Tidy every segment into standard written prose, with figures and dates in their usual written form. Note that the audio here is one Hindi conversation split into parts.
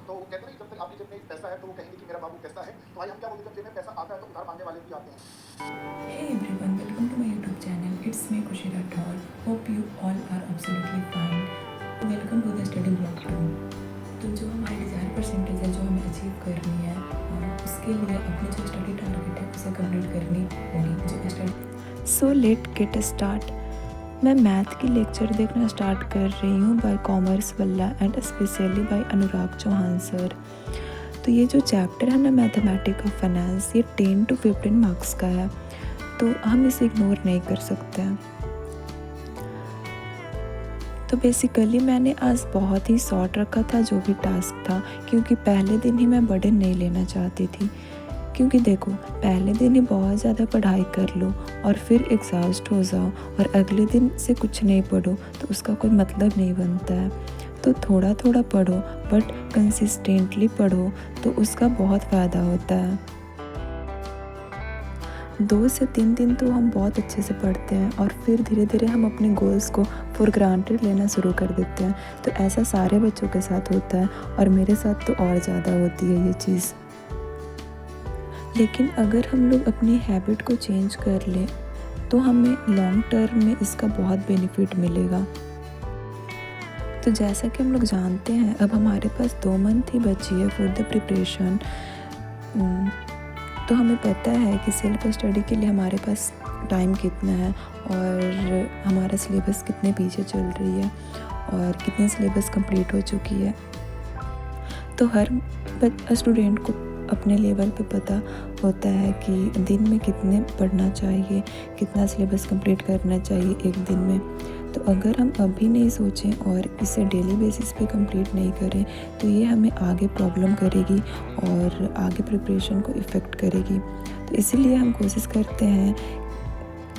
तो वो कहते हैं ना, जब तक आपकी जेब में पैसा है तो वो कहेंगे कि मेरा बाबू कैसा है। तो भाई हम क्या बोलते हैं, जब जेब में पैसा आता है तो उधार मांगने वाले भी आते हैं। Hey everyone, welcome to my YouTube channel. It's me Khushi Rathod. Hope you all are absolutely fine. Welcome to the study block 2. तो जो हमारी डिज़ायर परसेंटेज है, जो हमें अचीव करनी है, उसके लिए अपनी जो स्टडी टारगेट है उसे कंप्लीट करनी होगी। जो study so let get start. मैं मैथ की लेक्चर देखना स्टार्ट कर रही हूँ by commerce Wallah and specially by Anurag Chauhan sir. तो ये जो चैप्टर है ना, मैथमेटिक्स ऑफ फाइनेंस, ये 10 to 15 मार्क्स का है, तो हम इसे इग्नोर नहीं कर सकते हैं। तो बेसिकली मैंने आज बहुत ही शॉर्ट रखा था जो भी टास्क था, क्योंकि पहले दिन ही मैं बर्डन नहीं लेना चाहती थी। क्योंकि देखो, पहले दिन ही बहुत ज़्यादा पढ़ाई कर लो और फिर एग्जॉस्ट हो जाओ और अगले दिन से कुछ नहीं पढ़ो तो उसका कोई मतलब नहीं बनता है। तो थोड़ा थोड़ा पढ़ो बट कंसिस्टेंटली पढ़ो तो उसका बहुत फ़ायदा होता है। 2 से 3 दिन तो हम बहुत अच्छे से पढ़ते हैं और फिर धीरे धीरे हम अपने गोल्स को फॉर ग्रांटेड लेना शुरू कर देते हैं। तो ऐसा सारे बच्चों के साथ होता है और मेरे साथ तो और ज़्यादा होती है ये चीज़। लेकिन अगर हम लोग अपनी हैबिट को चेंज कर लें तो हमें लॉन्ग टर्म में इसका बहुत बेनिफिट मिलेगा। तो जैसा कि हम लोग जानते हैं, अब हमारे पास 2 मंथ ही बची है फॉर द प्रिपरेशन। तो हमें पता है कि सेल्फ स्टडी के लिए हमारे पास टाइम कितना है और हमारा सिलेबस कितने पीछे चल रही है और कितनी सिलेबस कंप्लीट हो चुकी है। तो हर स्टूडेंट को अपने लेवल पे पता होता है कि दिन में कितने पढ़ना चाहिए, कितना सिलेबस कंप्लीट करना चाहिए एक दिन में। तो अगर हम अभी नहीं सोचें और इसे डेली बेसिस पे कंप्लीट नहीं करें तो ये हमें आगे प्रॉब्लम करेगी और आगे प्रिपरेशन को इफ़ेक्ट करेगी। तो इसीलिए हम कोशिश करते हैं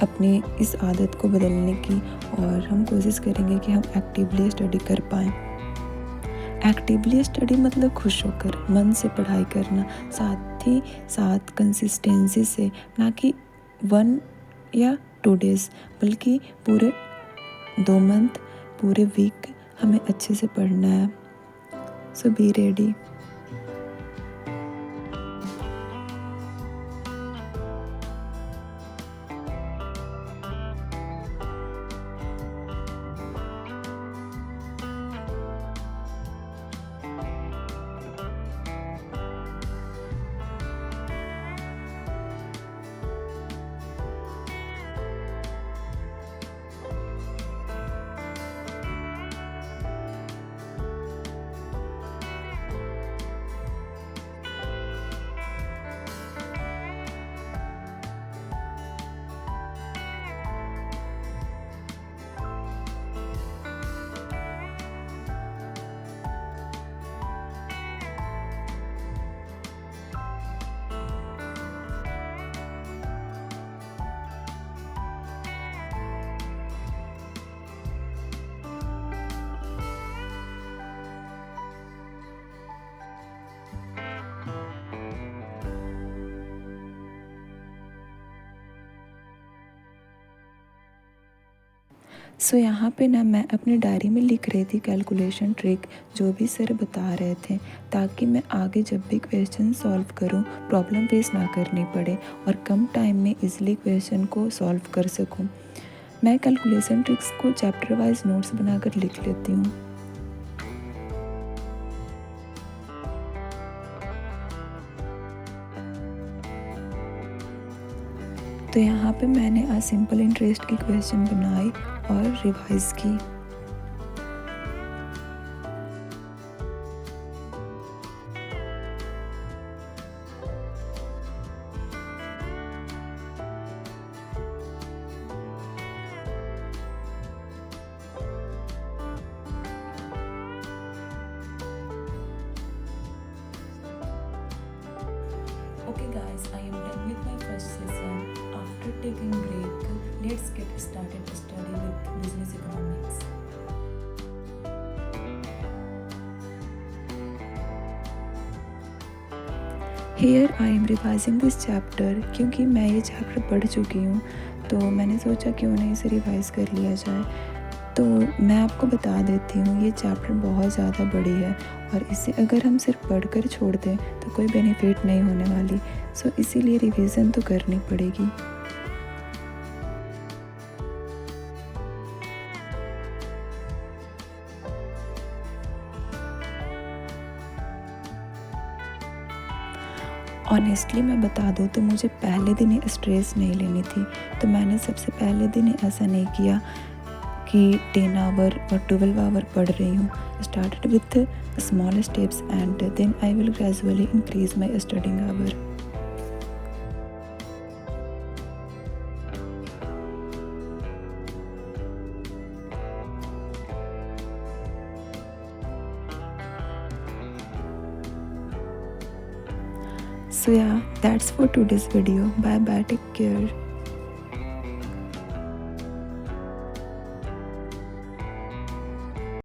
अपनी इस आदत को बदलने की और हम कोशिश करेंगे कि हम एक्टिवली स्टडी कर पाएँ। एक्टिवली स्टडी मतलब खुश होकर मन से पढ़ाई करना, साथ ही साथ कंसिस्टेंसी से, ना कि 1 या 2 डेज़ बल्कि पूरे 2 मंथ, पूरे वीक हमें अच्छे से पढ़ना है। सो बी रेडी। सो यहाँ पे ना मैं अपनी डायरी में लिख रही थी कैलकुलेशन ट्रिक जो भी सर बता रहे थे, ताकि मैं आगे जब भी क्वेश्चन सॉल्व करूँ प्रॉब्लम फेस ना करनी पड़े और कम टाइम में इजीली क्वेश्चन को सॉल्व कर सकूँ। मैं कैलकुलेशन ट्रिक्स को चैप्टर वाइज नोट्स बनाकर लिख लेती हूँ। तो यहाँ पे मैंने आज सिंपल इंटरेस्ट की क्वेश्चन बनाई और रिवाइज की। Okay guys, I am done with my first session. After taking break, let's get started study with business economics. Here I am revising this chapter, क्योंकि मैं ये चैप्टर पढ़ चुकी हूँ तो मैंने सोचा क्यों नहीं इसे रिवाइज़ कर लिया जाए। तो मैं आपको बता देती हूँ, ये चैप्टर बहुत ज़्यादा बड़ी है और इसे अगर हम सिर्फ पढ़कर छोड़ दें तो कोई बेनिफिट नहीं होने वाली। सो इसीलिए रिवीजन तो करनी पड़ेगी। ऑनेस्टली मैं बता दूँ तो मुझे पहले दिन ही स्ट्रेस नहीं लेनी थी, तो मैंने सबसे पहले दिन ही ऐसा नहीं किया कि 10 आवर और 12 आवर पढ़ रही हूँ। Started with small steps and then I will gradually increase my studying hour. So yeah, that's for today's video. Bye bye, take care.